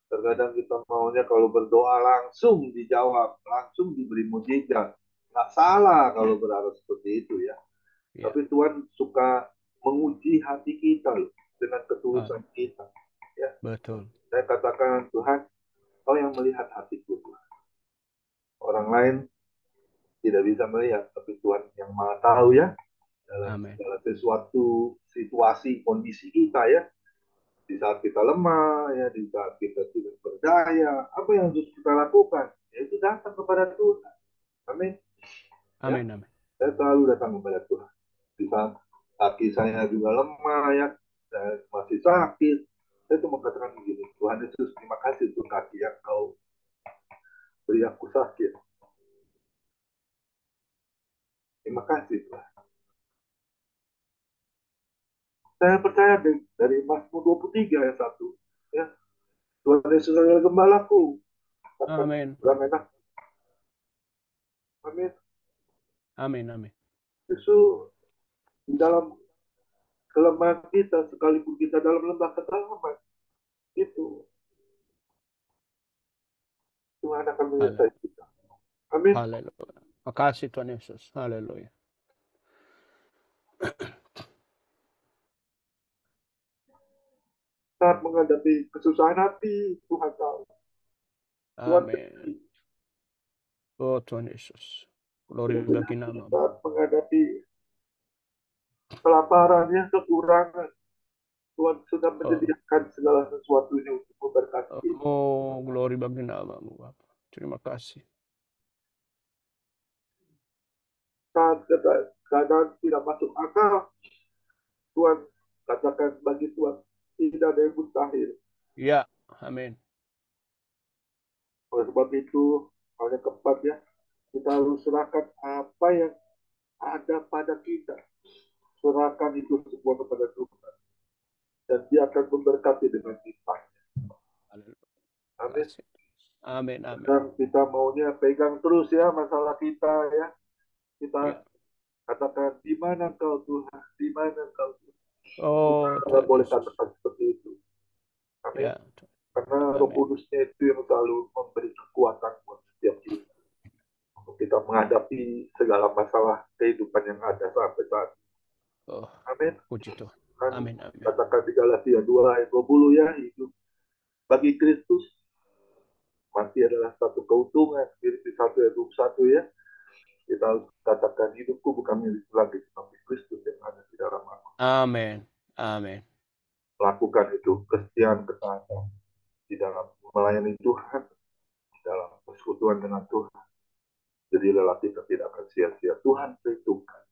Terkadang kita maunya kalau berdoa langsung dijawab, langsung diberi mujizat. Nggak salah kalau berharap seperti itu ya. Ya. Tapi Tuhan suka menguji hati kita loh, dengan ketulusan kita. Ya. Betul. Saya katakan, Tuhan, Kau yang melihat hatiku, Tuhan. Orang lain tidak bisa melihat, tapi Tuhan yang Maha tahu ya, dalam segala sesuatu situasi kondisi kita ya. Di saat kita lemah, ya, di saat kita tidak berdaya, apa yang harus kita lakukan? Yaitu datang kepada Tuhan. Amin. Amin. Ya? Amin. Saya selalu datang kepada Tuhan. Di saat kaki saya juga lemah, ya, saya masih sakit, saya cuma katakan begini, Tuhan Yesus, terima kasih untuk kaki yang Kau beri aku sakit. Terima kasih Tuhan. Saya percaya dari Mazmur 23 ayat 1. Ya. Tuhan Yesus adalah gembalaku. Amin. Kurang enak. Amin. Amin, amin. Justru di dalam kelemahan kita, sekalipun kita dalam lembah kedalaman, itu Tuhan akan menyertai kita. Amin. Haleluya. Makasih Tuhan Yesus. Haleluya. Saat menghadapi kesusahan hati, Tuhan tahu. Tuhan Amin. Oh Tuhan Yesus. Glory bagi nama. saat menghadapi kelaparannya, kekurangan, Tuhan sudah menyediakan segala sesuatunya untuk memberkati kita. Oh, glory bagi namamu, Bapak. Terima kasih. Saat keadaan tidak masuk akal, Tuhan katakan bagi Tuhan, tidak ada yang mustahil. Ya, amin. Oleh sebab itu, hal yang keempat ya, kita harus serahkan apa yang ada pada kita. Serahkan itu semua kepada Tuhan. Dan dia akan memberkati dengan limpahnya. Amin. Amin, amin. Dan kita maunya pegang terus ya masalah kita ya. Kita katakan, di mana kau Tuhan? Di mana kau Tuhan? Oh, kita boleh katakan seperti itu. Amin. Ya. Karena Roh Kudusnya itu yang selalu memberi kekuatan buat setiap kita. Untuk kita menghadapi segala masalah kehidupan yang ada sampai saat ini. Oh, amin. Puji Tuhan. Amin, amin. Katakan di Galatia 2 ayat 20 ya, hidup bagi Kristus mati adalah satu keuntungan. Filipi 1 ayat 21 ya. Kita harus katakan hidupku bukan milik lagi, tapi Kristus yang ada di dalam aku. Amin. Amin. Lakukan itu, kesetiaan, ketaatan di dalam melayani Tuhan, di dalam persekutuan dengan Tuhan. Jadi lelah kita tidak akan sia-sia. Tuhan perhitungkan.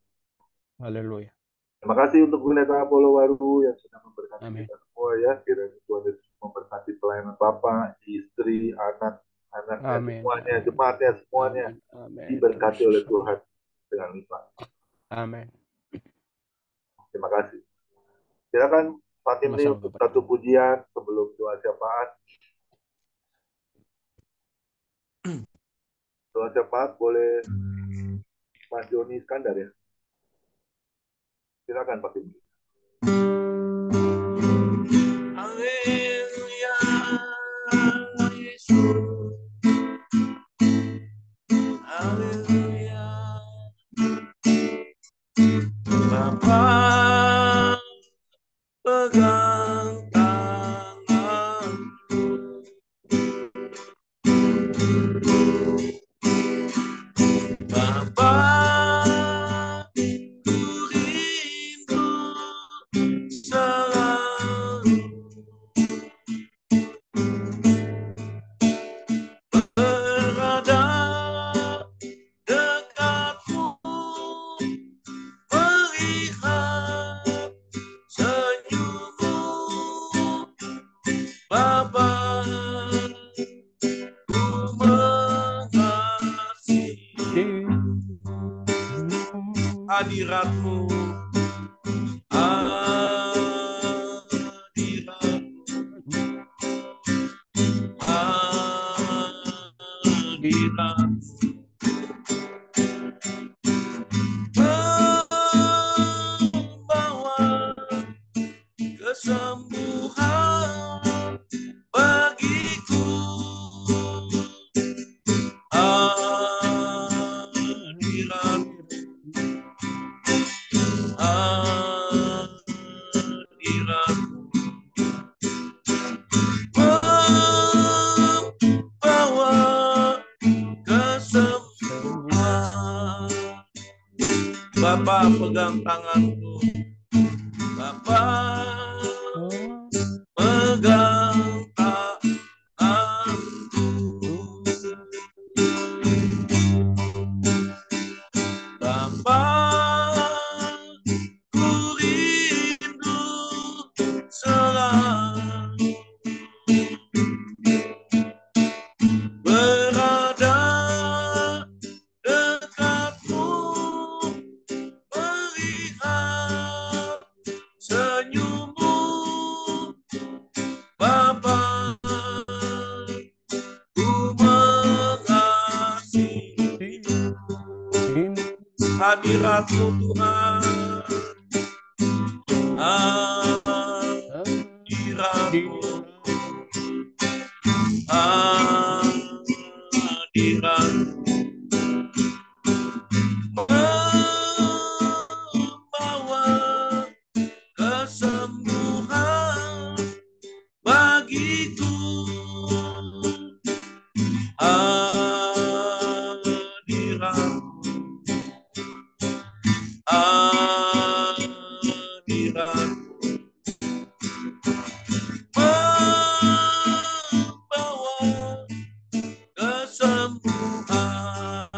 Haleluya. Terima kasih untuk pendeta Apollo Waru yang sudah memberkati Amin. kita semua ya. Kiranya Tuhan Yesus memberkati pelayanan Bapak, istri, anak-anaknya semuanya, jemaatnya semuanya diberkati oleh Tuhan dengan limpah. Amin. Terima kasih. Silakan Pak Timli untuk satu pujian sebelum doa syafaat. Doa syafaat boleh Pak Joni Iskandar ya. Silakan Pak Timli. Haleluya, Yesus. Haleluya. Bapa pegang tanganku. Bapa ku rindu selalu berada dekatmu, melihat senyummu, Bapa, ku mengasihi hadiratmu, membawa kesembuhan bagiku. Membawa kesembuhan. Bapa pegang tanganku, Bapa pegang tanganku, Bapa ku rindu selalu berada dekatmu, melihat hadirat-Mu Tuhan. Hadirat-Mu, hadirat-Mu membawa kesembuhan bagiku. Hadirat membawa kesembuhan,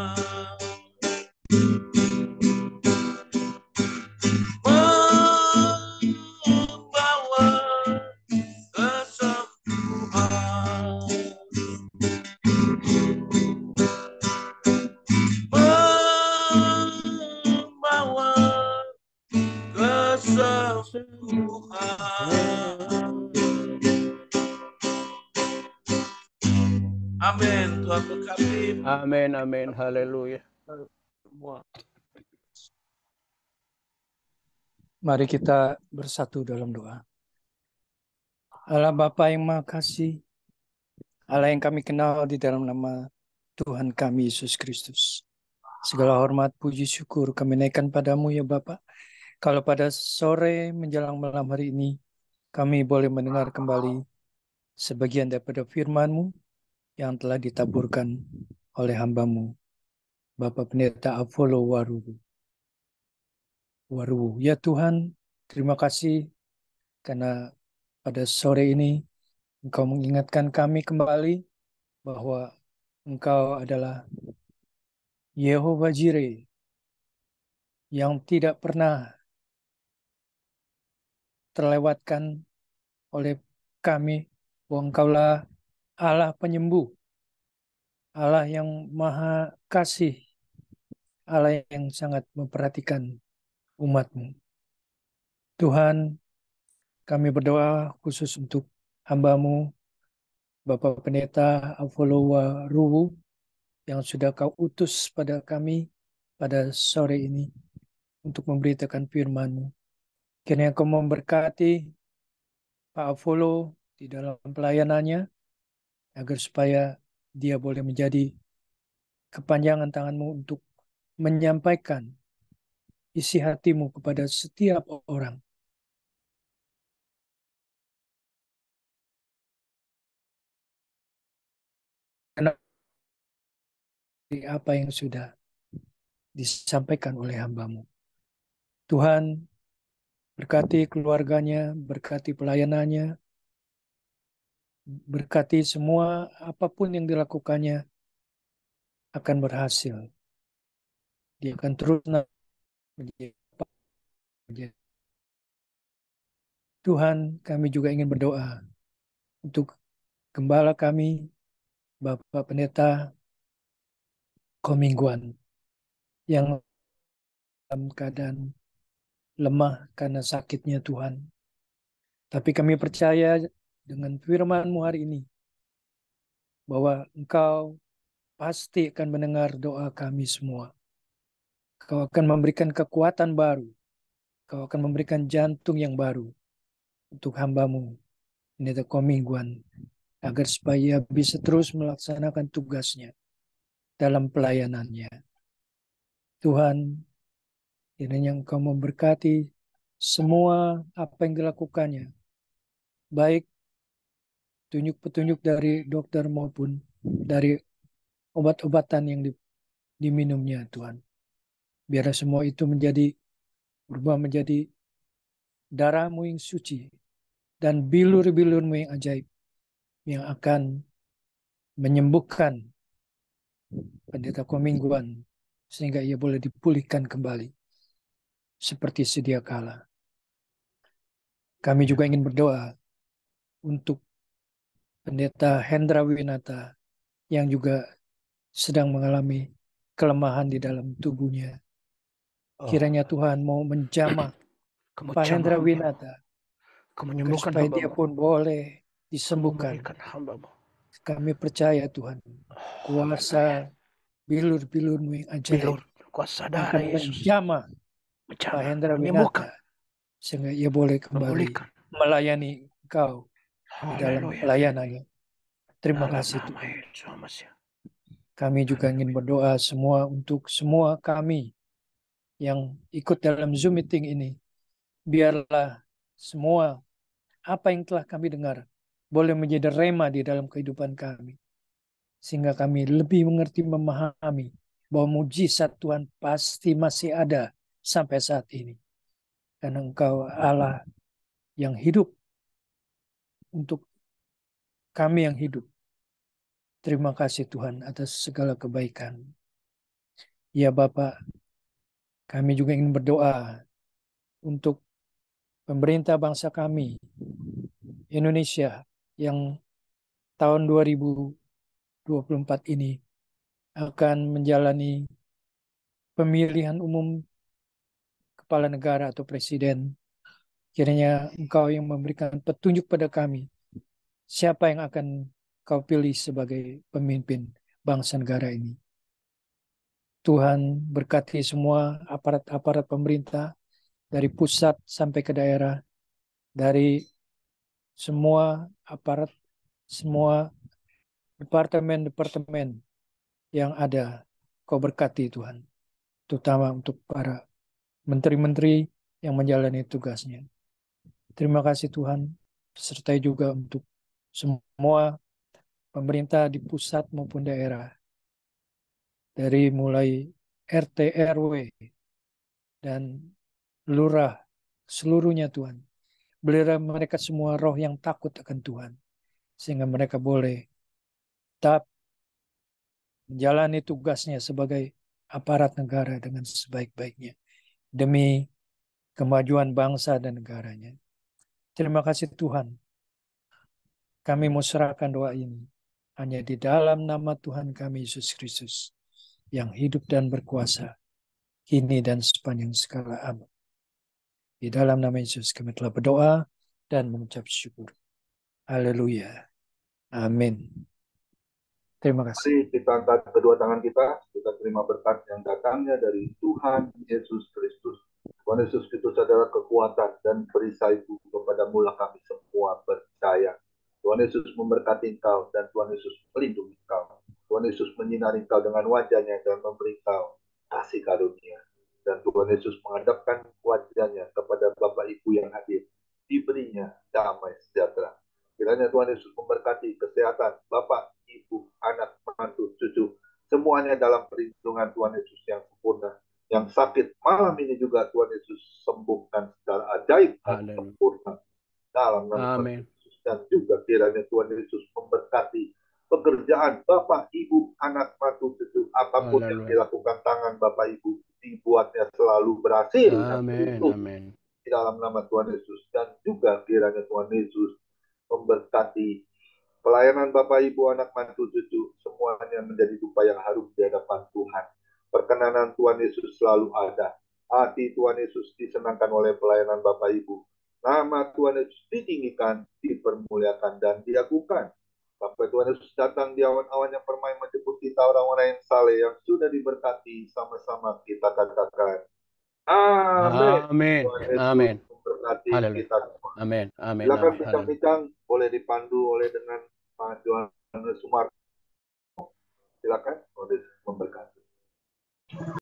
membawa kesembuhan, membawa kesembuhan. Amin. Tuhan berkati Amin, amin, haleluya. semua. Mari kita bersatu dalam doa. Allah Bapa yang Maha Kasih, Allah yang kami kenal di dalam nama Tuhan kami Yesus Kristus. Segala hormat, puji, syukur kami naikkan padamu ya Bapa. Kalau pada sore menjelang malam hari ini, kami boleh mendengar kembali sebagian daripada firman-Mu yang telah ditaburkan oleh hamba-Mu, Bapak Pendeta Apollo Waruwu. Ya Tuhan, terima kasih karena pada sore ini Engkau mengingatkan kami kembali bahwa Engkau adalah Yehova Jireh yang tidak pernah terlewatkan oleh kami, bahwa Engkaulah Allah penyembuh, Allah yang maha kasih, Allah yang sangat memperhatikan umat-Mu. Tuhan, kami berdoa khusus untuk hamba-Mu, Bapak Pendeta Apollo Waruwu, yang sudah Kau utus pada kami pada sore ini untuk memberitakan firman-Mu. Kiranya Kau memberkati Pak Apollo di dalam pelayanannya, agar supaya dia boleh menjadi kepanjangan tangan-Mu untuk menyampaikan isi hati-Mu kepada setiap orang. Karena apa yang sudah disampaikan oleh hamba-Mu. Tuhan, berkati keluarganya, berkati pelayanannya, berkati semua apapun yang dilakukannya akan berhasil. Dia akan terus menjadi. Tuhan, kami juga ingin berdoa untuk gembala kami, Bapak Pendeta Komingguan, yang dalam keadaan lemah karena sakitnya Tuhan. Tapi kami percaya dengan firman-Mu hari ini, bahwa Engkau pasti akan mendengar doa kami semua. Kau akan memberikan kekuatan baru. Kau akan memberikan jantung yang baru untuk hamba-Mu, Pendeta Komingguan, agar supaya bisa terus melaksanakan tugasnya dalam pelayanannya. Tuhan, kiranya Engkau memberkati semua apa yang dilakukannya, baik petunjuk-petunjuk dari dokter maupun dari obat-obatan yang diminumnya, Tuhan. Biar semua itu berubah menjadi darah-Mu yang suci dan bilur-bilur-Mu yang ajaib, yang akan menyembuhkan Pendeta Komingguan sehingga ia boleh dipulihkan kembali seperti sedia kala. Kami juga ingin berdoa untuk Pendeta Hendra Winata yang juga sedang mengalami kelemahan di dalam tubuhnya. Kiranya Tuhan mau menjamah Pak Hendra Winata, supaya dia pun boleh disembuhkan. Kami percaya Tuhan, kuasa bilur-bilur-Mu yang ajaib Kuasa darah akan Yesus. menjamah Pak Menjamah, Hendra menyembuhkan, Winata sehingga ia boleh kembali memulihkan. melayani Engkau di dalam Haleluya. pelayanannya. Terima Dalam kasih nama Tuhan. Yesus Masiah. Kami juga ingin berdoa semua untuk semua kami yang ikut dalam Zoom meeting ini. Biarlah semua apa yang telah kami dengar boleh menjadi rema di dalam kehidupan kami. Sehingga kami lebih mengerti, memahami bahwa mujizat Tuhan pasti masih ada sampai saat ini. Karena Engkau Allah yang hidup untuk kami yang hidup. Terima kasih Tuhan atas segala kebaikan. Ya Bapak, kami juga ingin berdoa untuk pemerintah bangsa kami, Indonesia, yang tahun 2024 ini akan menjalani pemilihan umum kepala negara atau presiden. Kiranya Engkau yang memberikan petunjuk pada kami, siapa yang akan Kau pilih sebagai pemimpin bangsa negara ini. Tuhan berkati semua aparat-aparat pemerintah, dari pusat sampai ke daerah, dari semua aparat, semua departemen-departemen yang ada. Kau berkati Tuhan, terutama untuk para menteri-menteri yang menjalani tugasnya. Terima kasih Tuhan, sertai juga untuk semua pemerintah di pusat maupun daerah, dari mulai RT, RW, dan lurah, seluruhnya Tuhan. Berilah mereka semua roh yang takut akan Tuhan, sehingga mereka boleh tetap menjalani tugasnya sebagai aparat negara dengan sebaik-baiknya, demi kemajuan bangsa dan negaranya. Terima kasih Tuhan. Kami mau serahkan doa ini hanya di dalam nama Tuhan kami Yesus Kristus, yang hidup dan berkuasa, kini dan sepanjang segala abad. Di dalam nama Yesus kami telah berdoa dan mengucap syukur. Haleluya. Amin. Terima kasih. Mari kita angkat kedua tangan kita terima berkat yang datangnya dari Tuhan Yesus Kristus. Tuhan Yesus Kristus adalah kekuatan dan perisaiku kepadamu lah kami semua percaya. Tuhan Yesus memberkati engkau dan Tuhan Yesus melindungi engkau. Tuhan Yesus menyinari engkau dengan wajahnya dan memberi engkau kasih karunia. Dan Tuhan Yesus menghadapkan wajahnya kepada Bapak Ibu yang hadir. Diberinya damai sejahtera. Kiranya Tuhan Yesus memberkati kesehatan Bapak, Ibu, anak, mantu, cucu, semuanya dalam perlindungan Tuhan Yesus yang sempurna. Yang sakit malam ini juga Tuhan Yesus sembuhkan secara ajaib dan sempurna dalam nama Tuhan Yesus. Dan juga kiranya Tuhan Yesus memberkati pekerjaan Bapak, Ibu, anak, mantu, cucu, apapun yang dilakukan tangan Bapak, Ibu, dibuatnya selalu berhasil dan beruntung di dalam nama Tuhan Yesus. Dan juga kiranya Tuhan Yesus memberkati pelayanan Bapak, Ibu, anak, mantu, cucu, semuanya menjadi dupa yang harum di hadapan Tuhan. Perkenanan Tuhan Yesus selalu ada. Hati Tuhan Yesus disenangkan oleh pelayanan Bapak, Ibu. Nama Tuhan Yesus ditinggikan, dipermuliakan, dan diagungkan. Sampai Tuhan Yesus datang di awan-awan yang permai menjemput kita, orang-orang yang saleh, yang sudah diberkati, sama-sama kita katakan. Amin. Amin. Tuhan Yesus Amin. memberkati Haleluya. kita semua. Amin. Amin. Silakan Amin. bincang-bincang, boleh dipandu oleh dengan Pak Johannes Sumarno. Silakan, boleh memberkati.